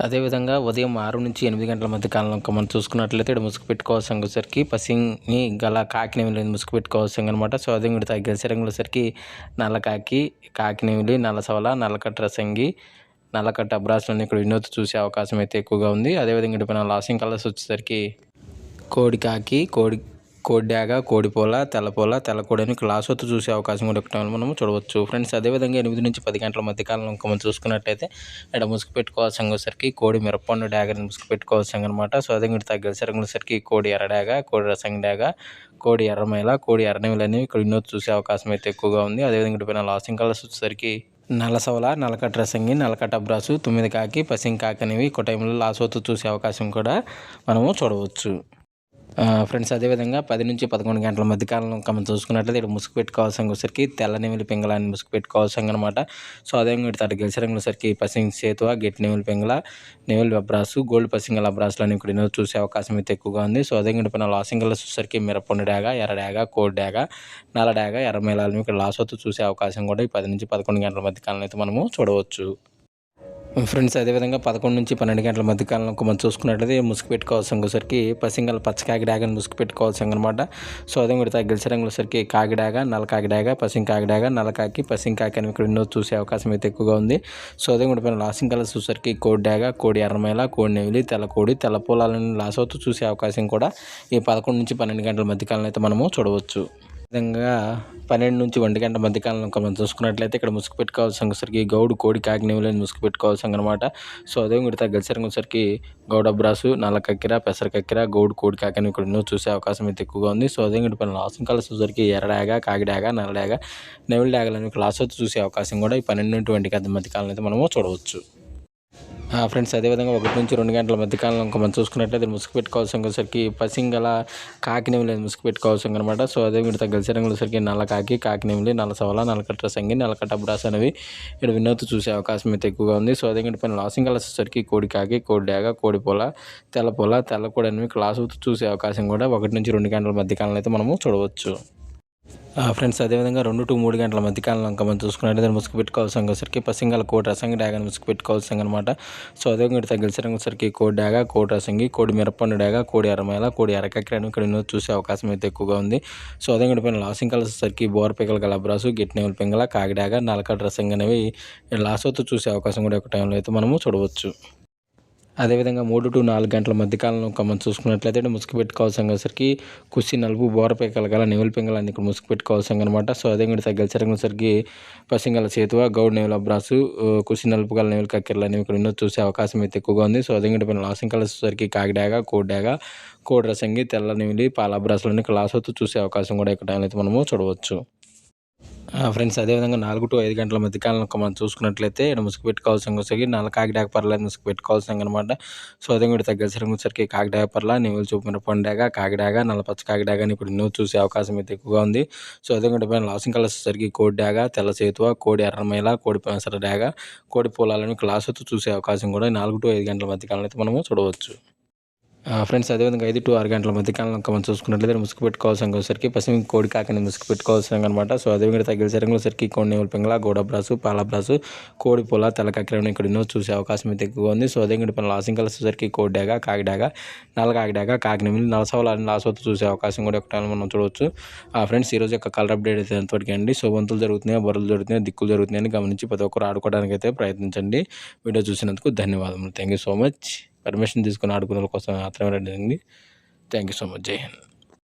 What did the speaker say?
అదేవిధంగా ఉదయం 6-8 గంటల మధ్య కాలంలో మనం చూసుకున్నట్లయితే ఇక్కడ ముసుగు పెట్టుకోవాల్సిన వచ్చేసరికి పసింగి గల కాకినేమిలి ముసుగు పెట్టుకోవాల్సింది అనమాట. సో అదే ఇక్కడ గెలిసరంగుల సరికి నల్ల కాకి, కాకినేమిలి, నల్ల సవల, నల్లకట్ట రసంగి, నల్లకట్ట అబ్రాసులను ఇక్కడ వినోద్ చూసే అవకాశం అయితే ఎక్కువగా ఉంది. అదేవిధంగా ఇక్కడ లాసింగ్ కలర్స్ వచ్చేసరికి కోడి కాకి, కోడి డాగ, కోడిపోల, తెల్లపోల, తెల్లకోడని క్లాస్ వత్తు చూసే అవకాశం కూడా ఒకటి మనము చూడవచ్చు ఫ్రెండ్స్. అదేవిధంగా 8-10 గంటల మధ్య కాలంలో ఇంకా మనం చూసుకున్నట్లయితే ఇక్కడ ముసుగు పెట్టుకోవాల్సిన సరికి కోడి మిరపండు డాగని ముసుగు పెట్టుకోవాల్సింది అనమాట. సో అదే ఇక్కడ తగ్గల సరికి కోడి ఎర్ర డాగ, కోడి రసంగి డాగ, కోడి ఎర్రమైల, కోడి ఎర్రనిమలు అనేవి ఇక్కడ వినోద్ చూసే అవకాశం అయితే ఎక్కువగా ఉంది. అదేవిధంగా ఇక్కడ లాసింగ్ కలర్స్ వచ్చేసరికి నల్ల సవల, నల్లకట్ట రసంగి, నల్లకట్ట అబ్రాసు, 9 కాకి, పసింగ్ కాకి అనేవి ఒక టైంలో లాస్ వత్తు చూసే అవకాశం కూడా మనము చూడవచ్చు ఫ్రెండ్స్. అదేవిధంగా 10-11 గంటల మధ్య కాలంలో మనం చూసుకున్నట్లయితే ఇక్కడ ముసుగు పెట్టుకోవాల్సిన వచ్చరికి తెల్లనిమిలి పింగళాన్ని ముసుగు పెట్టుకోవాల్సింది అనమాట. సో అదేవిధంగా ఇక్కడ గెలిసరంగుల సరికి పసింగ్ సేతువ, గట్టి నెమిలి పింగళ, నెమిలి అబ్రాసు, గోల్డ్ పసింగల్ అబ్రాసులని ఇక్కడ చూసే అవకాశం అయితే ఎక్కువగా ఉంది. సో అదేవిధంగా ఇక్కడ లాసింగ్ కలర్స్ వచ్చేసరికి మిరపొండు డాగ, ఎర్ర డాగ, కోడి డాగ, నల్ల డాగ, ఎర్రమేళాలను ఇక్కడ లాస్ వత్తు చూసే అవకాశం కూడా ఈ 10-11 గంటల మధ్య కాలంలో అయితే మనము చూడవచ్చు ఫ్రెండ్స్. అదేవిధంగా 11-12 గంటల మధ్య కాలంలో మనం చూసుకున్నట్లయితే ముసుగు పెట్టుకోవాల్సిన సరికి పసింగల్ పచ్చ కాకిడాగని ముసుగు పెట్టుకోవాల్సింది అనమాట. సో అదే కూడా గెలిసరంగుల సరికి కాకిడాగ, నల్ల కాకిడాగ, పసింగ్ కాకిడాగ, నల్ల కాకి, పసింగ్ కాకి అని ఇక్కడ ఎన్నో చూసే అవకాశం అయితే ఎక్కువగా ఉంది. సో అదే కూడా లాసింగ్ కలర్స్ చూసరికి కోడి డాగ, కోడి ఎర్రమైల, కోడి నెవిలి, తెల్లకోడి, తెల్ల పొలాలను లాస్ అవుతూ చూసే అవకాశం కూడా ఈ 11-12 గంటల మధ్య కాలంలో అయితే మనము చూడవచ్చు. విధంగా 12-1 గంటల మధ్య కాలంలో మనం చూసుకున్నట్లయితే ఇక్కడ ముసుగు పెట్టుకోవాల్సిన సరికి గౌడు, కోడి, కాకినేవులని ముసుగు పెట్టుకోవాల్సింది అనమాట. సో అదే ఇక్కడ గెలిసరంగుల సరికి గౌడ అబ్రాసు, నల్ల కక్కిర, పెసర కక్కిర, గౌడు, కోడి, కాకిని ఇక్కడ ఎన్నో చూసే అవకాశం అయితే ఎక్కువగా ఉంది. సో అదే ఇక్కడ లాసింగ్ కలర్స్ సరికి ఎర్ర డాగ, కాకి డాగ, నల్ల డాగ, నెవిలి డాగలని క్లాస్ వచ్చి చూసే అవకాశం కూడా ఈ 12-20 గంటల మధ్య కాలంలో అయితే మనము చూడవచ్చు ఫ్రెండ్స్. అదేవిధంగా 1-2 గంటల మధ్య కాలంలో మనం చూసుకున్నట్లయితే ముసుగు పెట్టుకోవాల్సిన సరికి పసింగల కాకినేమిలి ముసుగు పెట్టుకోవాల్సింది అనమాట. సో అదే ఇక్కడ గెలిసరంగుల సరికి నల్ల కాకి, కాకినేమిలి, నల్ల సవల, నల్లకట్ట రసంగి, నల్లకట్ట అబ్రాస్ అనేవి ఇక్కడ వినోద్ చూసే అవకాశం అయితే ఎక్కువగా ఉంది. సో అదే ఇక్కడ లాసింగ్ కలర్స్ సరికి కోడి కాకి, కోడి డాగ, కోడి పొల, తెల్లకోడి అనేవి క్లాస్ చూసే అవకాశం కూడా 1-2 గంటల మధ్య కాలంలో అయితే మనము చూడవచ్చు ఫ్రెండ్స్. అదేవిధంగా 2-3 గంటల మధ్య కాలంలో ఇంకా మనం చూసుకున్నట్లయితే ముసుగు పెట్టుకోవాల్సిన సరికి పసింగల కోడి రసంగి డాగని ముసుగు పెట్టుకోవాల్సింది అనమాట. సో అదేవిధంగా గెలిసరంగుల సరికి కోడి డాగ, కోడి రసంగి, కోడి మిరపండు డాగ, కోడి ఎర్రమైల, కోడి ఎర్రకక్కిరని ఇక్కడ ఎన్నో చూసే అవకాశం అయితే ఎక్కువగా ఉంది. సో అదేవిధంగా లాసింగ్ కలర్స్ సరికి బోర పిక్కల గల అబ్రాసు, గిట్టి నెమిలి పింగళ, కాకి డాగ, నల్లకట్ట రసంగి అనేవి లాస్ అవుతూ చూసే అవకాశం కూడా ఒక టైంలో అయితే మనము చూడవచ్చు. అదేవిధంగా 3-4 గంటల మధ్య కాలంలో మనం చూసుకున్నట్లయితే ముసుగు పెట్టుకోవాల్సిన సరికి కుసి నలుపు బోరపేకలు గల నెవిలి పింగళాన్ని ఇక్కడ ముసుగు పెట్టుకోవాల్సింది అనమాట. సో అదే కూడా గెలిసరంగుల సరికి పసింగల సేతువ, గౌడ్ నెవిలి అబ్రాసు, కుసి నలుపు గల నెవిలి కక్కెరలు అనేవి ఇక్కడ ఎన్నో చూసే అవకాశం అయితే ఎక్కువగా ఉంది. సో అదే కూడా లాసింగ్ కలర్స్ సరికి కాకిడాగ, కోడి డాగ, కోడి రసంగి, తెల్ల నెవిలి, పాల అబ్రాసులని క్లాస్ అవుతూ చూసే అవకాశం కూడా ఇక్కడ అయితే మనము చూడవచ్చు ఫ్రెండ్స్. అదేవిధంగా 4-5 గంటల మధ్య కాలంలో మనం చూసుకున్నట్లయితే ఇక్కడ ముసుగు పెట్టుకోవాల్సిన సరికి నల్ల కాకి డాగ పర్ల ముసుగు పెట్టుకోవాల్సింది అనమాట. సో అదే కూడా తగ్గసరికి సరికి కాకి డాగ పర్ల, నెవిలి చూపు మిరపండు డాగ, కాకి డాగ, నల్ల పచ్చ కాకి డాగ అని ఇప్పుడు ఎన్నో చూసే అవకాశం అయితే ఎక్కువగా ఉంది. సో అదే కూడా లాసింగ్ కలర్స్ సరికి కోడి డాగ, తెల్ల సేతువ, కోడి ఎర్రమైల, కోడి పెసర డాగ, కోడి పొలాలను క్లాస్ అవుతూ చూసే అవకాశం కూడా 4-5 గంటల మధ్య కాలంలో అయితే మనము చూడవచ్చు ఫ్రెండ్స్. అదేవిధంగా 5-6 గంటల మధ్య కాలంలో మనం చూసుకున్నట్లయితే ముసుగు పెట్టుకోవాల్సిన సరికి పసిమి కోడి కాకిని ముసుగు పెట్టుకోవాల్సిన అనమాట. సో అదేవిధంగా తగిలిసరంగుల సరికి కోడి నెవిలి పింగళ, గోడబ్రాసు, పాలబ్రాసు, కోడి పొల, తెల్ల కక్కిరని ఇక్కడ ఎన్నో చూసే అవకాశం అయితే ఎక్కువగా ఉంది. సో అదేవిధంగా లాసింగ్ కలర్స్ సరికి కోడి డాగ, కాకి డాగ, నల్ల కాకి డాగ, కాకి నెమిలి, నల్ల సవలని లాస్ అవుతూ చూసే అవకాశం కూడా ఒక మనం చూడవచ్చు ఫ్రెండ్స్. ఈరోజు యొక్క కలర్ అప్డేట్ అయితే ఎంతవరకు అండి. సో వంతులు జరుగుతున్నాయి, బొరలు జరుగుతున్నాయి, దిక్కులు జరుగుతున్నాయని గమనించి ప్రతి ఒక్కరు ఆడుకోవడానికి అయితే ప్రయత్నించండి. వీడియో చూసినందుకు ధన్యవాదములు. Thank you so much. Permission తీసుకుని ఆడుకునే కోసం మాత్రమే రండి. Thank you so much. జై హింద్.